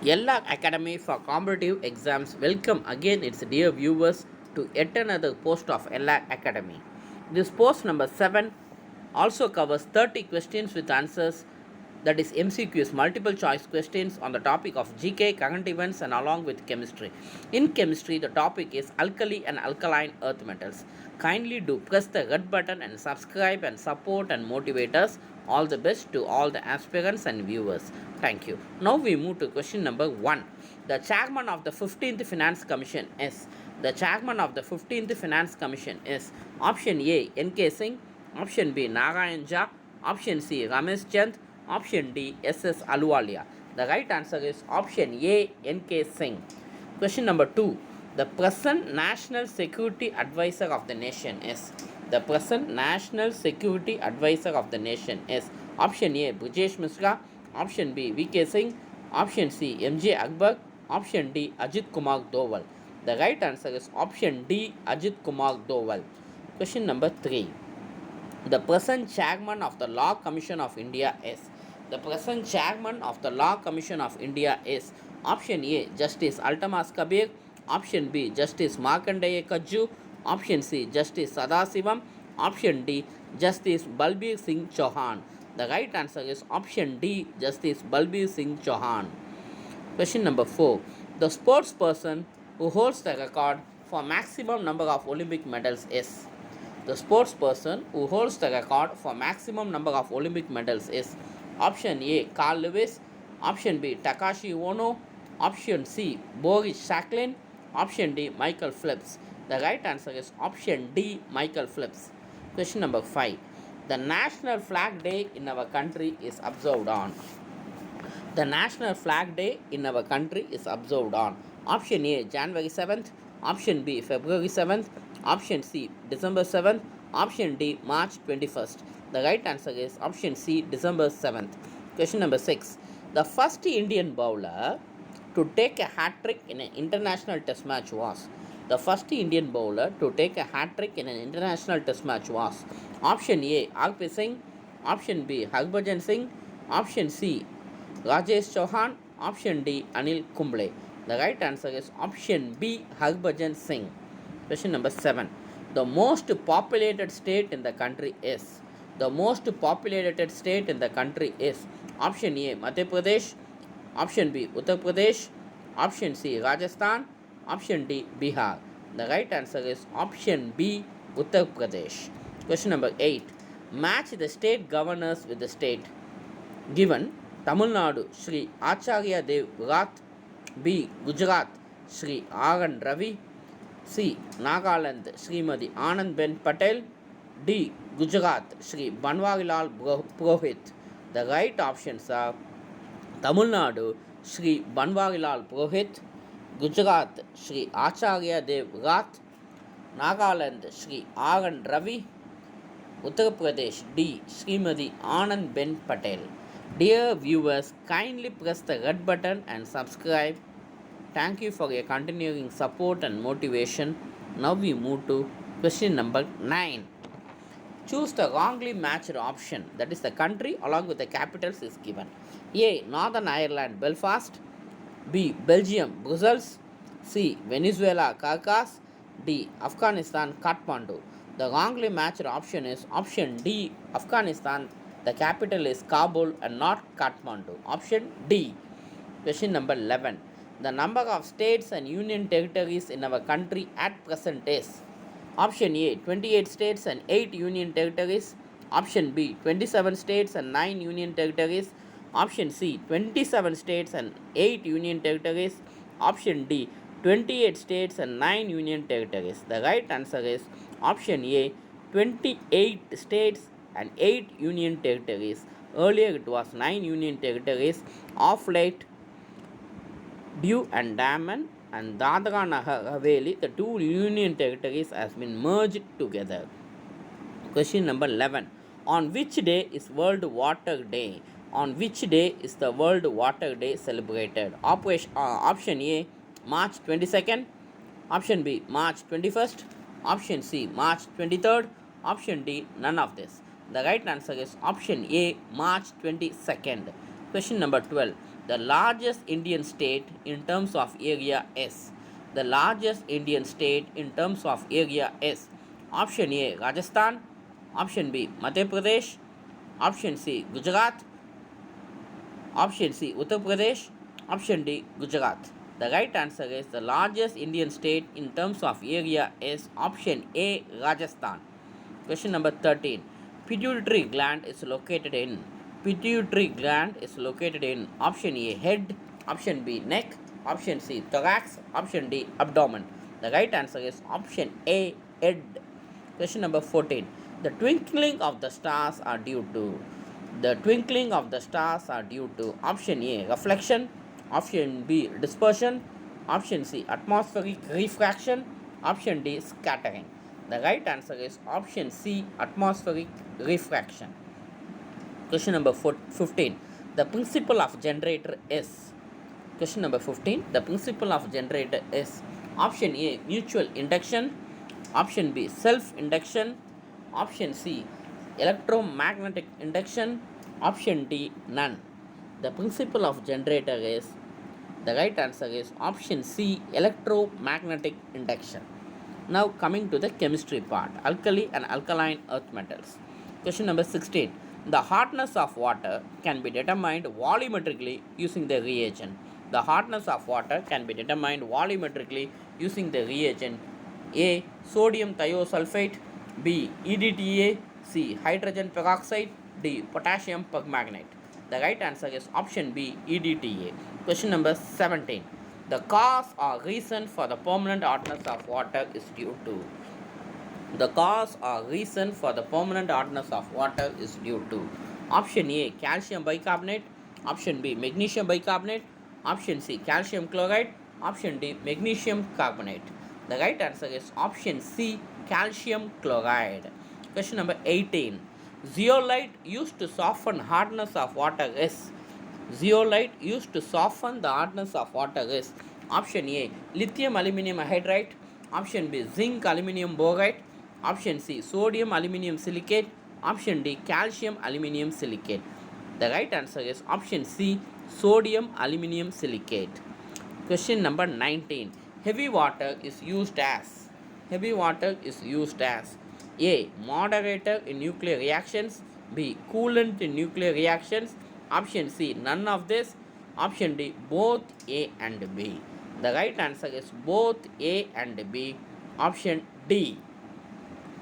Yella Academy for Competitive Exams. Welcome again, its dear viewers, to yet another post of Yella Academy. This post number 7 also covers 30 questions with answers, that is MCQs, multiple choice questions on the topic of GK, current events, and along with chemistry. In chemistry, the topic is alkali and alkaline earth metals. Kindly do press the red button and subscribe and support and motivate us. All the best to all the aspirants and viewers. Thank you. Now we move to question number 1. The chairman of the 15th Finance Commission is. The chairman of the 15th Finance Commission is option A. N.K. Singh, option B. Narayan Jha, option C. Ramesh Chand, option D. S.S. Aluwalia. The right answer is option A. N.K. Singh. Question number 2. The present National Security Advisor of the nation is. The present National Security Advisor of the nation is option A. Brijesh Mishra, option B. V.K. Singh, option C. M.J. Akbar, option D. Ajit Kumar Doval. The right answer is option D. Ajit Kumar Doval. Question number 3. The present chairman of the Law Commission of India is. The present chairman of the Law Commission of India is option A. Justice Altamas Kabir, option B. Justice Markandeya Kajju, option C. Justice Sadasivam, option D. Justice Balbir Singh Chauhan. The right answer is option D. Justice Balbir Singh Chauhan. Question number 4. The sports person who holds the record for maximum number of Olympic medals is. The sports person who holds the record for maximum number of Olympic medals is option A. Carl Lewis, option B. Takashi Ono, option C. Boris Shacklin, option D. Michael Phelps. The right answer is option D. Michael Phelps. Question number 5. The National Flag Day in our country is observed on. The National Flag Day in our country is observed on option A. January 7th, option B. February 7th, option C. December 7th, option D. March 21st. The right answer is option C. December 7th. Question number 6. The first Indian bowler to take a hat-trick in an international test match was. The first Indian bowler to take a hat-trick in an international test match was option A. R.P. Singh, option B. Harbhajan Singh, option C. Rajesh Chauhan, option D. Anil Kumble. The right answer is option B. Harbhajan Singh. Question number 7. The most populated state in the country is. The most populated state in the country is option A. Madhya Pradesh, option B. Uttar Pradesh, option C. Rajasthan, option D. Bihar. The right answer is option B. Uttar Pradesh. Question number 8. Match the state governors with the state given. Tamil Nadu Sri Acharya Dev Virat, B. Gujarat Sri R.N. Ravi, C. Nagaland Srimati Anand Ben Patel, D. Gujarat Sri Banwarilal Purohit. The right options are Tamil Nadu Sri Banwarilal Purohit, Gujarat Sri Acharya Dev Virat, Nagaland Sri R.N. Ravi, Uttar Pradesh D. Srimati Anand Ben Patel. Dear viewers, kindly press the red button and subscribe. Thank you for your continuing support and motivation. Now we move to question number 9. Choose the wrongly matched option, that is the country along with the capitals is given. A. Northern Ireland Belfast, B. Belgium Brussels, C. Venezuela Caracas, D. Afghanistan Kathmandu. The wrongly matched option is option D. Afghanistan. The capital is Kabul and not Kathmandu. Option D. Question number 11. The number of states and union territories in our country at present is option A. 28 states and 8 union territories, option B. 27 states and 9 union territories, option C. 27 states and 8 union territories, option D. 28 states and 9 union territories. The right answer is option A. 28 states and 8 union territories. Earlier it was 9 union territories. Of late, Diu and Daman and Dadra and Haveli, the two union territories, has been merged together. Question number 11. On which day is World Water Day? On which day is the World Water Day celebrated? Option A. March 22nd, option B. March 21st, option C. March 23rd, option D. None of this. The right answer is option A. March 22nd. Question number 12. The largest Indian state in terms of area is. The largest Indian state in terms of area is. Option A Rajasthan, option B Madhya Pradesh, option C Gujarat, option C Uttar Pradesh, option D Gujarat. The right answer is the largest Indian state in terms of area is option A Rajasthan. Question number 13. Pituitary gland is located in. Pituitary gland is located in option A head, option B neck, option C thorax, option D abdomen. The right answer is option A head. Question number 14. The twinkling of the stars are due to. The twinkling of the stars are due to option A reflection, option B dispersion, option C atmospheric refraction, option D scattering. The right answer is option C atmospheric refraction. Question number 15. The principle of generator is. Question number 15. The principle of generator is option A mutual induction, option B self induction, option C electromagnetic induction, option D none. The principle of generator is, the right answer is option C electromagnetic induction. Now coming to the chemistry part, alkali and alkaline earth metals. Question number 16. The hardness of water can be determined volumetrically using the reagent. The hardness of water can be determined volumetrically using the reagent A. Sodium thiosulfate, B. EDTA, C. Hydrogen peroxide, D. Potassium permanganate. The right answer is option B. EDTA. Question number 17. The cause or reason for the permanent hardness of water is due to. The cause or reason for the permanent hardness of water is due to option A calcium bicarbonate, option B magnesium bicarbonate, option C calcium chloride, option D magnesium carbonate. The right answer is option C calcium chloride. Question number 18. Zeolite used to soften hardness of water is. Zeolite used to soften the hardness of water is option A lithium aluminum hydride, option B zinc aluminum borate, option C sodium aluminum silicate, option D calcium aluminum silicate. The right answer is option C sodium aluminum silicate. Question number 19. Heavy water is used as. Heavy water is used as A. Moderator in nuclear reactions, B. Coolant in nuclear reactions, option C none of this, option D both A and B. The right answer is both A and B, option D.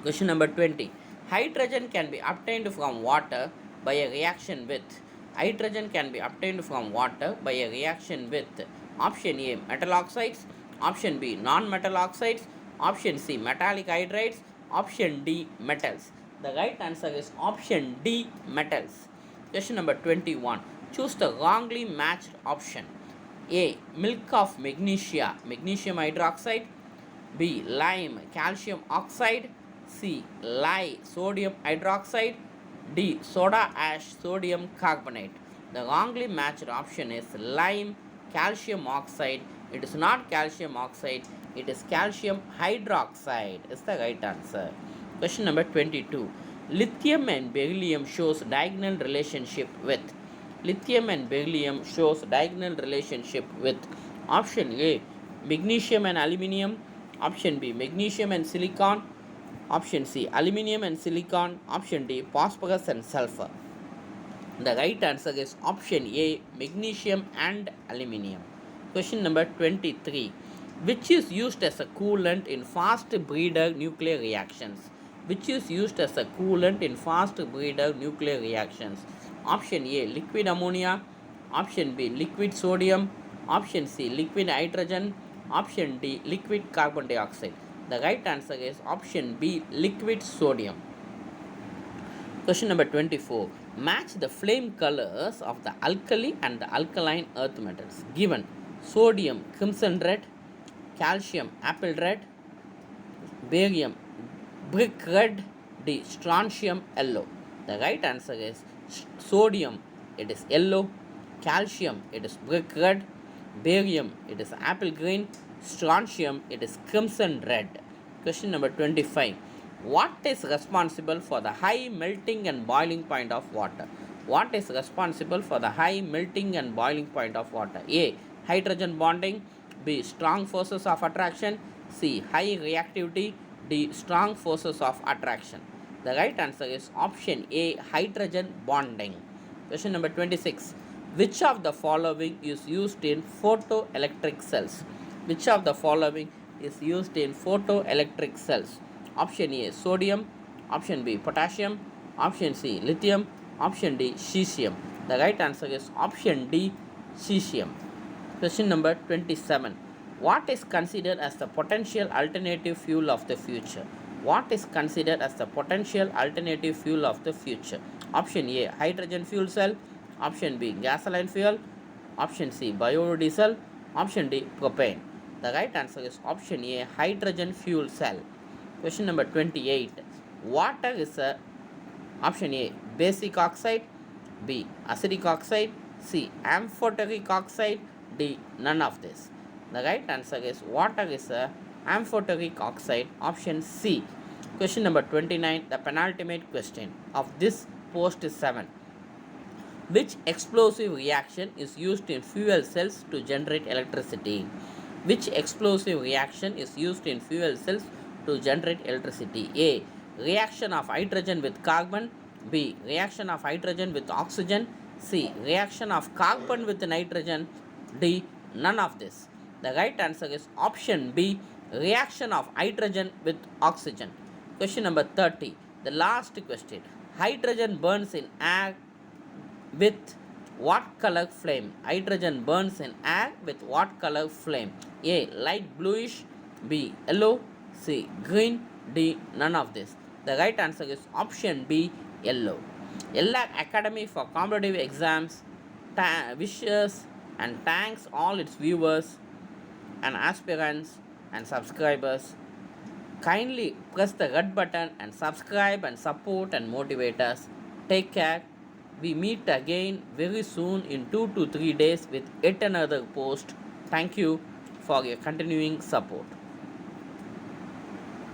Question number 20. Hydrogen can be obtained from water by a reaction with. Hydrogen can be obtained from water by a reaction with option A metal oxides, option B non-metal oxides, option C metallic hydrides, option D metals. The right answer is option D metals. Question number 21. Choose the wrongly matched option. A. Milk of magnesia, magnesium hydroxide, B. Lime, calcium oxide, C. Lye, sodium hydroxide, D. Soda ash, sodium carbonate. The wrongly matched option is lime, calcium oxide. It is not calcium oxide, it is calcium hydroxide is the right answer. Question number 22. Lithium and beryllium shows diagonal relationship with. Lithium and beryllium shows diagonal relationship with option A magnesium and aluminium, option B magnesium and silicon, option C aluminium and silicon, option D phosphorus and sulfur. The right answer is option A magnesium and aluminium. Question number 23. Which is used as a coolant in fast breeder nuclear reactions? Which is used as a coolant in fast breeder nuclear reactions? Option A liquid ammonia, option B liquid sodium, option C liquid hydrogen, option D liquid carbon dioxide. The right answer is option B liquid sodium. Question number 24. Match the flame colors of the alkali and the alkaline earth metals given. Sodium crimson red, calcium apple red, barium brick red, D strontium yellow. The right answer is sodium, it is yellow, calcium, it is brick red, barium, it is apple green, strontium, it is crimson red. Question number 25. What is responsible for the high melting and boiling point of water? What is responsible for the high melting and boiling point of water? A. Hydrogen bonding. B. Strong forces of attraction. C. High reactivity. D. Strong forces of attraction. The right answer is option A. Hydrogen bonding. Question number 26. Which of the following is used in photoelectric cells? Which of the following is used in photoelectric cells? Option A. Sodium. Option B. Potassium. Option C. Lithium. Option D. Cesium. The right answer is option D. Cesium. Question number 27. What is considered as the potential alternative fuel of the future? What is considered as the potential alternative fuel of the future? Option A. Hydrogen fuel cell. Option B. Gasoline fuel. Option C. Biodiesel. Option D. Propane. The right answer is option A. Hydrogen fuel cell. Question number 28. Water is a option A. Basic oxide. B. Acidic oxide. C. Amphoteric oxide. D. None of this. The right answer is water is a amphoteric oxide. Option C. Question number 29. The penultimate question of this post is 7. Which explosive reaction is used in fuel cells to generate electricity? Which explosive reaction is used in fuel cells to generate electricity? A. Reaction of hydrogen with carbon. B. Reaction of hydrogen with oxygen. C. Reaction of carbon with nitrogen. D. None of this. The right answer is option B. Reaction of hydrogen with oxygen. Question number 30. The last question. Hydrogen burns in air with what color flame? Hydrogen burns in air with what color flame? A. Light bluish. B. Yellow. C. Green. D. None of this. The right answer is option B. Yellow. LAC Academy for competitive exams wishes and thanks all its viewers and aspirants and subscribers. Kindly press the red button and subscribe and support and motivate us. Take care. We meet again very soon in 2 to 3 days with yet another post. Thank you for your continuing support.